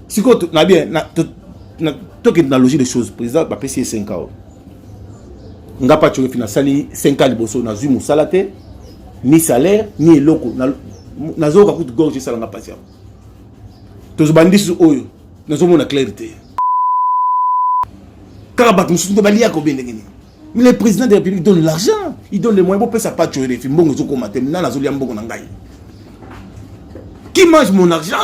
Si tu as bien, tu dans la logique des choses, le président va payer 5 ans. On n'a pas de financé 5 ans de bosso, on a eu mon salaire, ni salaire, ni loco. On a eu un coup de gorge, ça n'a pas passé. Tous les bandits sont eux, nous avons une clarté. Karabat, nous sommes baliés à combien de gens. Mais le président de la République donne l'argent, il donne les moyens pour payer sa part de filles. Bon, nous sommes comme maintenant, nous sommes comme qui mange mon argent?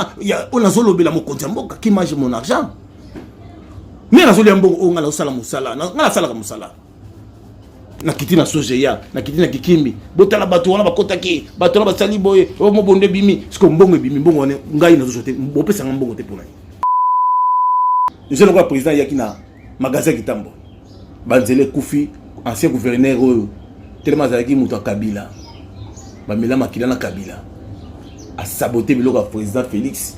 On a zolobé la mokontiamboka. Qui mange mon argent? Mais na zoliambo on a la sala musala. Na la sala musala. Na kiti na sojeya, na kiti na kikimbi. Botala bato wana bakota ki, bato na basali boye, o mo bonde bimi, siko mbongo bimi, mbongo ne ngai na zojote, bopesa mbongo te pona. Je le président yaki na magasin kitambo. Banzele Koufi, ancien gouverneur tellement zalaki muto Kabila. Ba mela makila na Kabila. A saboté le président Félix.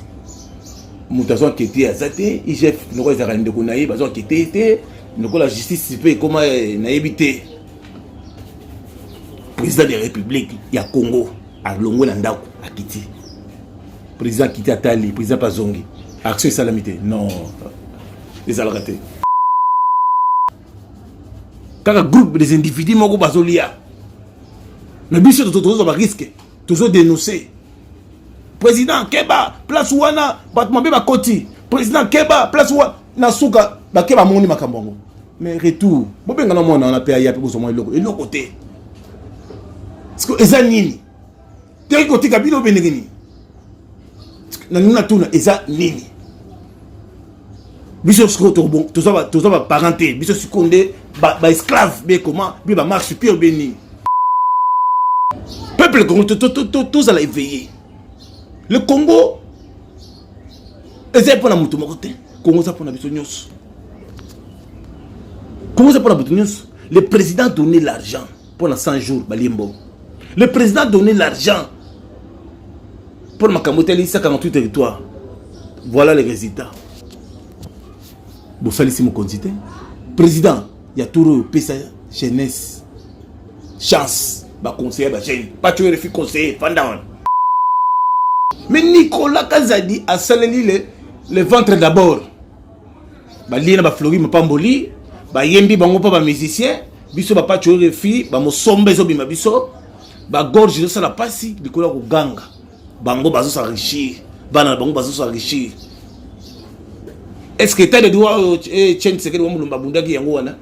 Moutason qui était azaté, IGF nous a rendu konaï, bazo qui était, nous la justice peut comment naïbité. Président de la République, il y a Congo, à Longo Landako, à Kiti. Président Kiti Atali, président Pazongi. Action et salamité. Non. Les alratés. Quand un groupe des individus m'ont bazolia. Mais bien sûr, tout le risque. Toujours dénoncer. Président Keba, place Wana, Batmambe Bakoti. Président Keba, place Wana, Nasuka, Bakeba Moni Makambongo. Mais retour, Bobenga na mona na PAI pour son loko. Et l'autre côté. Parce que eza nini? Tel côté Kabilo Benegini. Na nuna tuna eza nini? Biso skoto bon, tout ça va parenté, biso seconde ba esclave, bien comment, bien ba marche super béni. Peuple Congo tous à la éveiller. Le Congo, c'est pour la moto côté. Congo ça pour la bisognos. Congo ça pour la bisognos. Le président a donné l'argent pendant 100 jours, Balimbo. Le président a donné l'argent pour ma camoteli 48 territoires. Voilà les résultats. Bon, ça ici mon candidat. Président, il y a tout le jeunesse, chance, bah conseiller, bah jeune, pas tuer les filles conseiller, pendant. Mais Nicolas Kazadi a salé le ventre d'abord. Ba liena ba flori ma pamboli, ba yembi bango pa ba musicien, biso ba pa tuer filles, ba mo sombe zo bima biso, ba gorge zo sala pasi, likola ko ganga. Bango bazo sa richi, bana bango bazo sa richi. Est-ce que tu as des droits Etienne Tshisekedi wa Mulumba bundaki yango wana?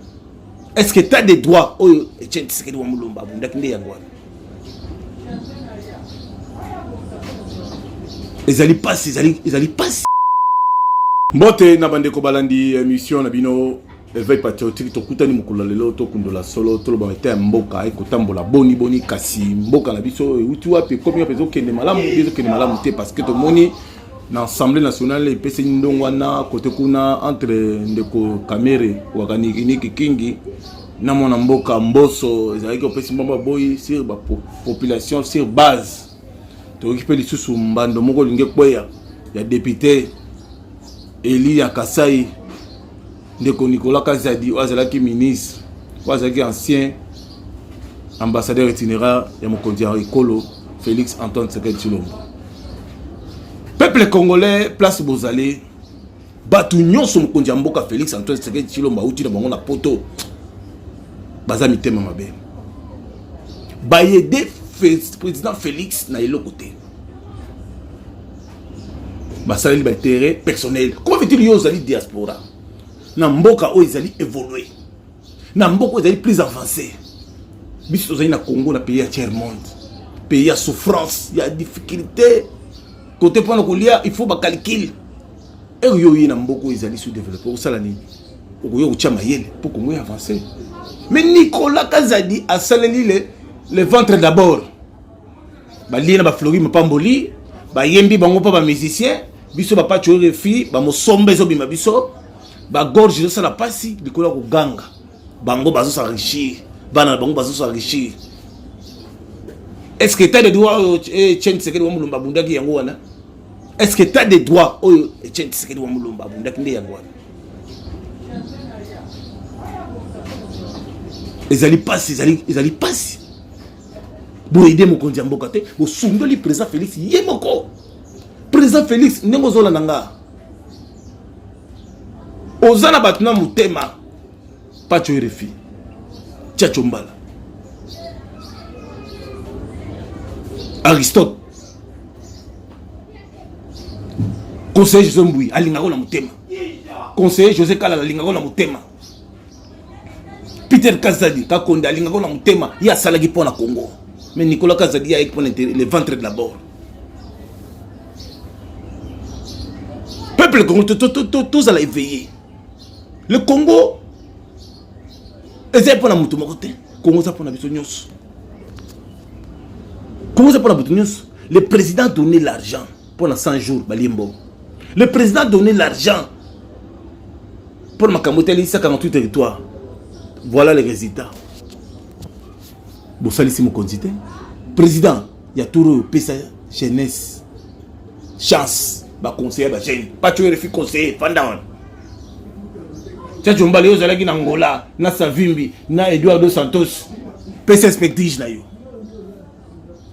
Est-ce que tu as des droits Etienne Tshisekedi wa Mulumba bundaki nde yango wana? Ils allaient passer. Mbote na bande ko balandi émission na bino éveil patriotique to kutani mukula lelo to kundola solo to ba mete mboka e kotambola boni kasi mboka na biso uti wapi komi pezo kende malamu te parce que to moni na l'Assemblée nationale et pese ndongwana côté kuna entre ndeko Kamere wakani kingi na mona mboka mboso ezali ko pese mbamba boy sur ba population sur base. Occupé les sous mbando moko linge kweya ya député Eli ya Kasai ndeko Nicolas Kazadi wazalaki ministre wazalaki ancien ambassadeur itinérant ya mokonzi ya ekolo Félix Antoine Tshisekedi Tshilombo. Peuple congolais place bozale batu nyonso mokonzi ya mboka Félix Antoine Tshisekedi Tshilombo uti na bango na poto baza mitema mabe bayede président Félix na yelo côté. Basali ba intérêt personnel. Comment veut-il yo zali diaspora? Na mboka o ezali évoluer. Na mboka ezali plus avancé. Biso zali na Congo na pays à tiers monde. Pays à souffrance, il y a difficulté. Côté pour na kolia, il faut ba calcul. Et yo yi na mboka ezali sous-développé. Au salani. Au yo chama yele pour Congo avancer. Mais Nicolas Kazadi a saleli le ventre d'abord. Ba liena ba flori ma pamboli, ba yembi bango pa ba musicien, biso ba pa tuer filles, ba mo sombe zo bima biso, ba gorge zo sala pasi, likola ko ganga. Bango bazo sa richi, bana bango bazo sa richi. Est-ce que tu as des droits Etienne Tshisekedi wa Mulumba bundaki yango wana? Est-ce que tu as des droits Etienne Tshisekedi wa Mulumba bundaki nde yango wana? Ils allaient passer. Pour aider mon condition bokate, pour sounder le président Félix Yemoko. Président Félix, n'engozola nanga. Ozana batuna mutema. Pacho RFI. Tchacho Mbala. Aristote. Conseiller José Mboui, alingako na mutema. Conseiller José Kala alingako na mutema. Peter Kazadi, Kakonda alingako na mutema, ya salaki pour na Congo. Mais Nicolas Kazadi a pour le ventre de la bord. Peuple Congo, tous à la éveiller. Le Congo, c'est pour la mutuma côté. Congo ça pour la bisognos. Congo ça pour la bisognos. Le président donnait l'argent pendant 100 jours, Balimbo. Le président donnait l'argent pour ma camotelle, 48 territoires. Voilà les résultats. Bon, ça, ici, mon candidat. Président, il y a tout le PSA, jeunesse, chance, bah, conseiller, bah, jeune. Pas tu es conseiller, pendant. Tu as mbalé aux Alagin Angola, na Savimbi, na Eduardo Santos, PSA spectige, na yo.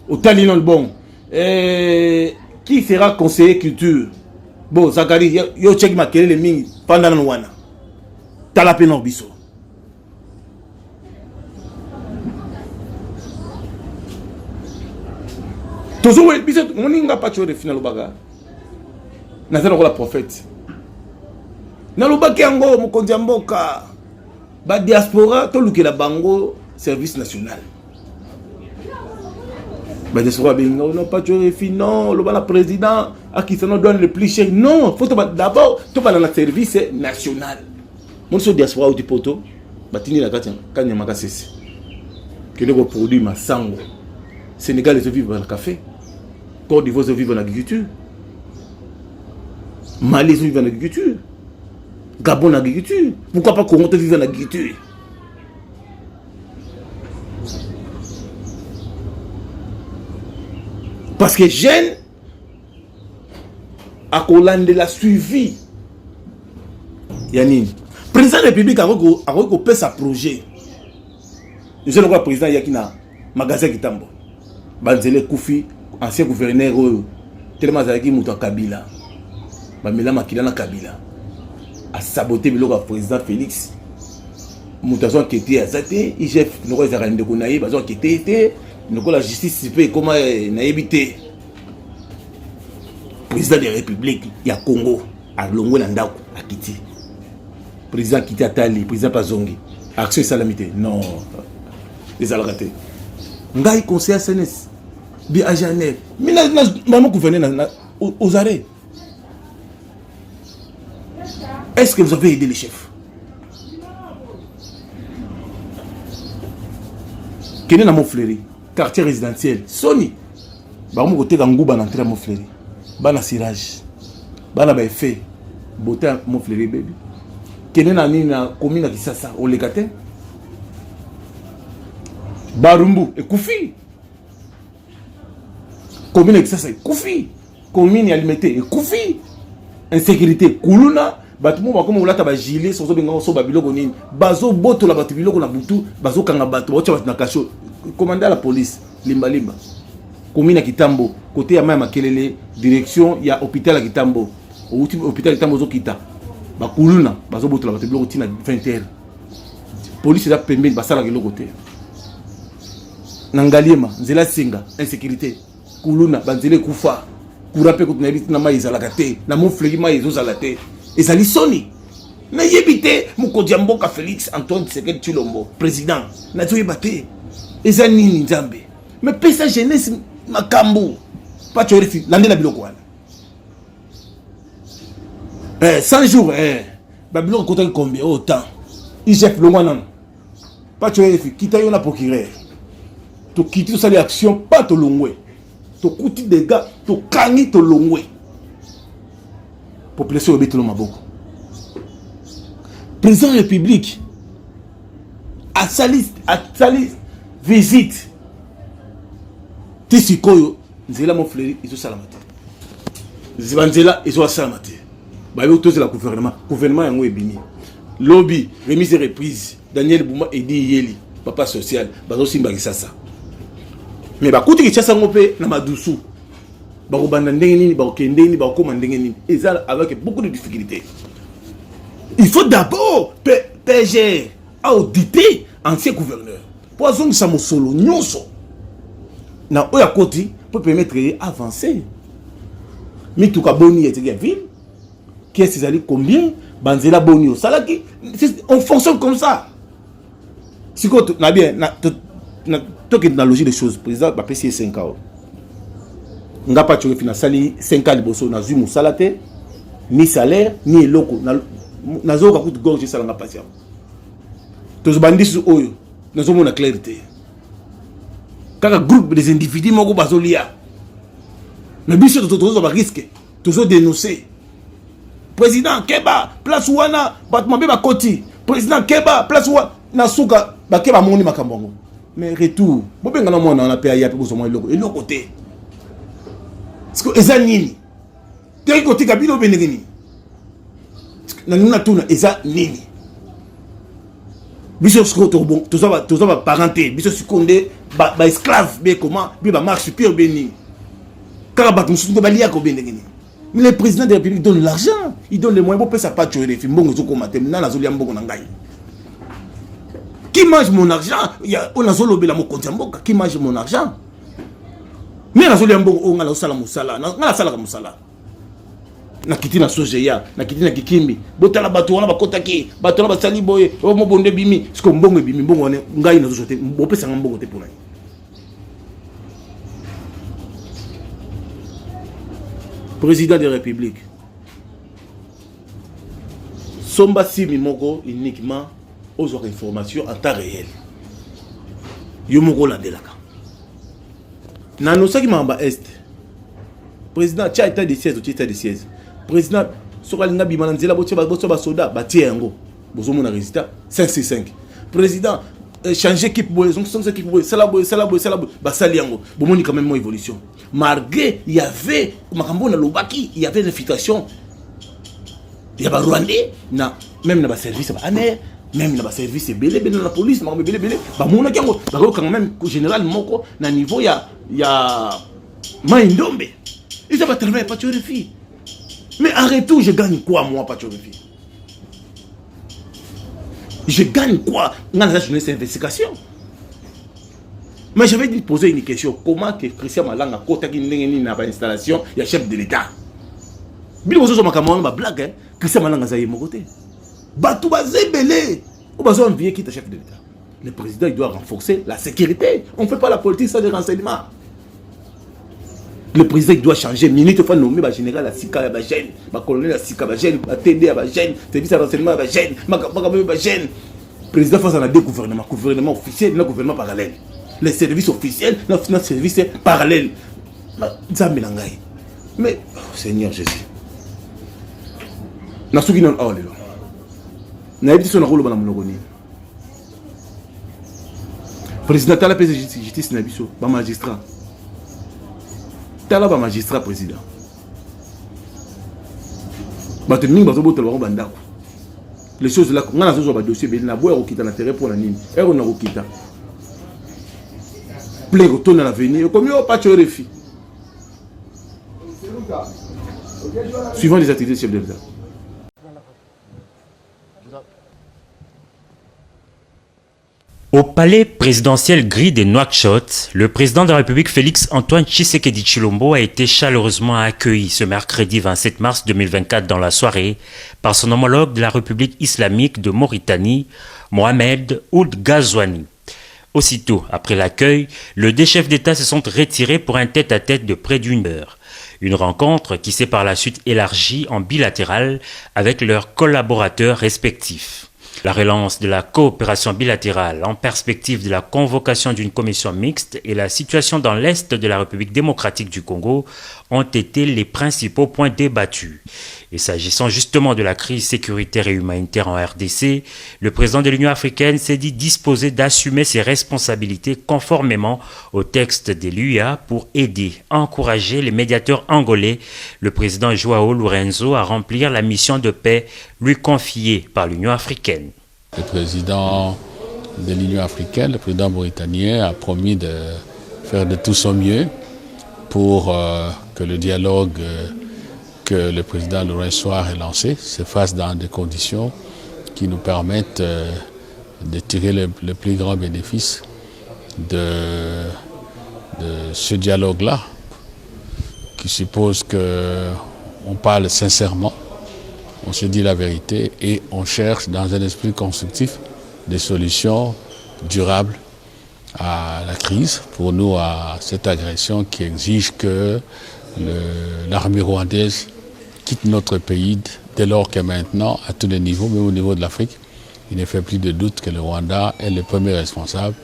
Au Talinon, bon. Qui sera conseiller culture? Bon, Zachary, yo check ma kele le ming pendant le wana. Talapé Norbiso. Toujours, on n'a pas de final au baga. N'a pas la prophète. N'a pas de yango, mon kondiamboka. Ba diaspora, tout le que la bango, service national. Bah, non, pas de non, le président à qui ça nous donne le plus cher. Non, faut d'abord, tout le service national. Mon so diaspora ou du poto, batini la katia, kanya makasese. Que le produit ma sango. Sénégal, ils vivent dans le café. Côte d'Ivoire, ils vivent dans l'agriculture. Mali, ils vivent dans l'agriculture. Gabon, dans l'agriculture. Pourquoi pas Congo, ils vivent dans l'agriculture? Parce que jeune, à Hollande l'a suivi. Yanine. Président de la République a recoupé sa projet. Je sais le président Yakina, magasin qui tambo. Banzele Koufi, ancien gouverneur, tellement Zalaki Moutou Kabila. Bamela Makila na Kabila. A saboté le président Félix. Moutation qui était à Zate, IGF, nous avons rendu compte qui était. Nous la justice peut comment n'a évité. Président de la République, il y a Congo, à Longo Landako, à Kiti. Président Kiti Atali, président Pazongi. Action et salamité. Non. Les alratés. Ngaï conseil à SNS. Bi à Genève. Mais nous gouvernons aux arrêts. Est-ce que vous avez aidé les chefs? Quel est mon fleury? Quartier résidentiel. Sony. Bah, mon côté Gangou, bah, l'entrée à mon fleury. Bah, la cirage. Bah, la fait. Beauté à mon fleury, baby. Quel est la commune qui ça, au Légaté? Barumbu et Koufi. Commune qui ça, Koufi. Commune alimentée et Koufi. Insécurité, Koulouna. Batumo ba comme olata ba gilet sozo benga so ba biloko nini bazo boto la batu biloko na butu bazo kanga batu bacho na kasho commandant la police limba limba commune Kitambo côté ya mama Makelele direction ya hôpital ya Kitambo hôpital Kitambo zo kita ba kuluna bazo boto la batu biloko tina 20h police da pembe basala biloko te nangaliema nzela singa insécurité kuluna banzele kufa kurape ko tunabiti na mai zalaka te na mo flegi mai zo zalate. Et ça l'issoni. Mais yébité, Moukodjamboka Félix Antoine Tshisekedi Tshilombo, président. N'a pas yébité. Et ça nini nzambe. Mais pesa jeunesse makambu. Pas tu refi. L'année la biloko wana. 100 jours, Babylone compte combien autant. Il chef le mois non. Pas tu refi. Kita yona procureur. Tu quittes ça les actions pas to longwe. Tu coûtes des gars, tu kangi to longwe. Population obéit le maboko. Président de la République à Salis visite Tissikoyo Nzela mon frère ils sont salamate. Nzela ils sont salamate. Ba yo tous la gouvernement yango ebini. Lobby remise et reprise Daniel Bouma Edi Yeli papa social bazo simba kisasa. Mais ba kuti kisasa ngope na madusu. Avec beaucoup de difficultés. Il faut d'abord PG à auditer ancien gouverneur. Pour avoir ça solo nyonso. Na oya côté pour permettre d'avancer. Mais tout cas boni et ville. Qui est-ce qu'ils combien? Banzela boni au salaki. On fonctionne comme ça. Si quoi na bien toi qui dans logique des choses président va payer 5 ans. Nga pas tu financier 5 ans liboso na zumu salate ni salaire ni loko na zo ka coûte gorge ça nga patient. Tous bandits oyo na zo mona clarté. Kaka groupe des individus moko bazolia. Mais biso to ba risque, to dénoncer. Président Keba place wana batma be ba koti. Président Keba place wana na suka ba Keba moni makambongo. Mais retour, bo benga na mona na pa ya pe bozo mo eloko. Eloko te. Parce que eza nini? Te ko tika bino benengeni. Na nuna tuna eza nini? Biso sko to bon, to ba parenté, biso seconde ba esclave be comment, bi ba marche pire beni. Car ba musu ko balia ko benengeni. Mais le président de la République donne l'argent, il donne les moyens pour ça pas tuer les films bongo zo ko matem na na zo liam bongo na ngai. Qui mange mon argent? On a solo bela mo kontiamboka, qui mange mon argent? Mais na zo liam bongo on ngala sala musala, na sala ka musala. Na kiti na sojeya, na kiti na kikimbi. Botala bato wana bakotaki, bato na basali boye, o mo bonde bimi, siko mbongo bimi, mbongo wana ngai na zo jote, bopesa mbongo te pona. Président de la République. Somba Simi Moko uniquement aux informations en temps réel. Yomoko la delaka. Nanosaki mamba est. Président tia état de siège, état de siège. Président sokalinga bimana nzela botia ba soda ba tie yango. Bozo mona résultat 565. Président changer équipe boy, son équipe boy, ça la boy, ba sali yango. Bomoni quand même mon évolution. Malgré il y avait makambo na lobaki, il y avait l'infiltration. Il y a ba Rwandais na même na ba service ba amer, même na ba service belé na la police, makambo belé ba mona kango, ba ko quand même général moko na niveau ya Maindombe. Et ça va terminer pas tuer les filles. Mais en retour, je gagne quoi moi pas tuer les filles? Je gagne quoi dans la journée cette investigation? Mais j'avais dit poser une question. Comment que Christian Malanga kota ki ndenge na ba installation ya chef de l'État? Bilo zo makamwa ba blague hein. Christian Malanga zaye mon côté. Batu ba zebele. On va envier qui est chef de l'État. Le président il doit renforcer la sécurité. On ne fait pas la politique sans des renseignements. Le président il doit changer. Minute fois nommer ba général la Sika ba jeune, ba colonel la Sika ba jeune, ba TD ba jeune, service de renseignement ba jeune, ba jeune. Président face à deux gouvernements, gouvernement officiel, et gouvernement parallèle. Les services officiels, notre service parallèle. Mais oh, Seigneur Jésus. Nasuki non oh lelo. Na yebiti so na rolo bana monogoni. Président tala pese justice na biso, ba magistrat. Tala ba magistrat président. Bato mingi bazo botela ba bandako. Les choses là, on a un dossier, on a besoin de l'intérêt pour la ligne. Et on a un quitté. Plein de retourner à l'avenir. Comme il n'y a pas de refus. Suivant les activités du chef de l'État. Au palais présidentiel gris de Nouakchott, le président de la République Félix-Antoine Tshisekedi Tshilombo a été chaleureusement accueilli ce mercredi 27 mars 2024 dans la soirée par son homologue de la République islamique de Mauritanie, Mohamed Ould Ghazouani. Aussitôt après l'accueil, les deux chefs d'État se sont retirés pour un tête-à-tête de près d'une heure. Une rencontre qui s'est par la suite élargie en bilatéral avec leurs collaborateurs respectifs. La relance de la coopération bilatérale en perspective de la convocation d'une commission mixte et la situation dans l'Est de la République démocratique du Congo ont été les principaux points débattus. Et s'agissant justement de la crise sécuritaire et humanitaire en RDC, le président de l'Union africaine s'est dit disposé d'assumer ses responsabilités conformément au texte de l'UA pour aider, encourager les médiateurs angolais, le président Joao Lourenço, à remplir la mission de paix lui confiée par l'Union africaine. Le président de l'Union africaine, le président mauritanien, a promis de faire de tout son mieux pour que le dialogue que le président Laurent Soir a lancé se fasse dans des conditions qui nous permettent de tirer le plus grand bénéfice de ce dialogue-là, qui suppose qu'on parle sincèrement, on se dit la vérité et on cherche dans un esprit constructif des solutions durables à la crise, pour nous à cette agression qui exige que l'armée rwandaise quitte notre pays dès lors que maintenant, à tous les niveaux, même au niveau de l'Afrique, il ne fait plus de doute que le Rwanda est le premier responsable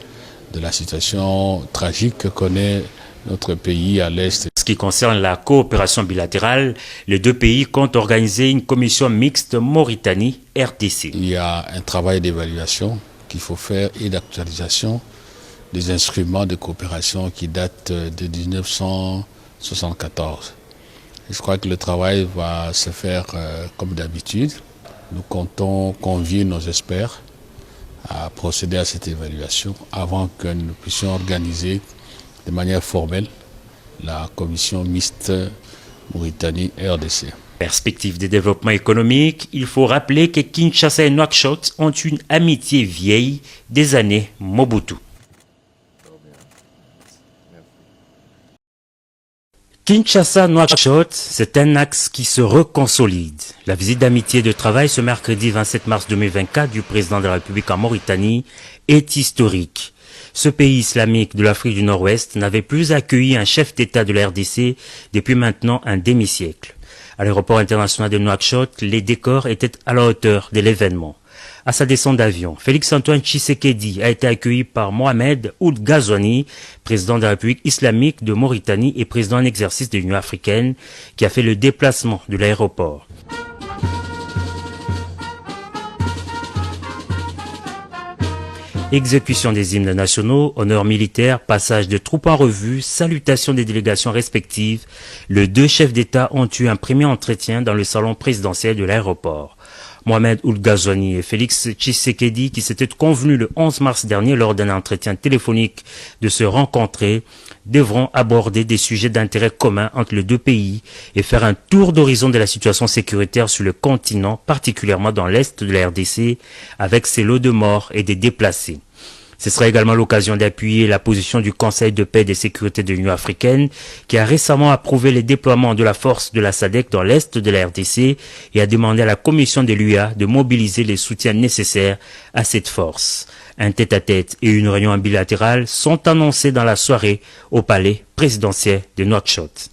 de la situation tragique que connaît notre pays à l'Est. Ce qui concerne la coopération bilatérale, les deux pays comptent organiser une commission mixte Mauritanie-RDC. Il y a un travail d'évaluation qu'il faut faire et d'actualisation des instruments de coopération qui datent de 1974. Je crois que le travail va se faire comme d'habitude. Nous comptons convier nos experts à procéder à cette évaluation avant que nous puissions organiser de manière formelle la commission mixte Mauritanie-RDC. Perspective de développement économique, il faut rappeler que Kinshasa et Nouakchott ont une amitié vieille des années Mobutu. Kinshasa-Nouakchott, c'est un axe qui se reconsolide. La visite d'amitié et de travail ce mercredi 27 mars 2024 du président de la République en Mauritanie est historique. Ce pays islamique de l'Afrique du Nord-Ouest n'avait plus accueilli un chef d'État de la RDC depuis maintenant un demi-siècle. À l'aéroport international de Nouakchott, les décors étaient à la hauteur de l'événement. À sa descente d'avion, Félix-Antoine Tshisekedi a été accueilli par Mohamed Ould Ghazouani, président de la République islamique de Mauritanie et président en exercice de l'Union africaine, qui a fait le déplacement de l'aéroport. Exécution des hymnes nationaux, honneurs militaires, passage de troupes en revue, salutation des délégations respectives, les deux chefs d'État ont eu un premier entretien dans le salon présidentiel de l'aéroport. Mohamed Ould Ghazouani et Félix Tshisekedi, qui s'étaient convenus le 11 mars dernier lors d'un entretien téléphonique de se rencontrer, devront aborder des sujets d'intérêt commun entre les deux pays et faire un tour d'horizon de la situation sécuritaire sur le continent, particulièrement dans l'est de la RDC, avec ses lots de morts et des déplacés. Ce sera également l'occasion d'appuyer la position du Conseil de paix et de sécurité de l'Union africaine qui a récemment approuvé les déploiements de la force de la SADC dans l'est de la RDC et a demandé à la commission de l'UA de mobiliser les soutiens nécessaires à cette force. Un tête-à-tête et une réunion bilatérale sont annoncés dans la soirée au palais présidentiel de Nouakchott.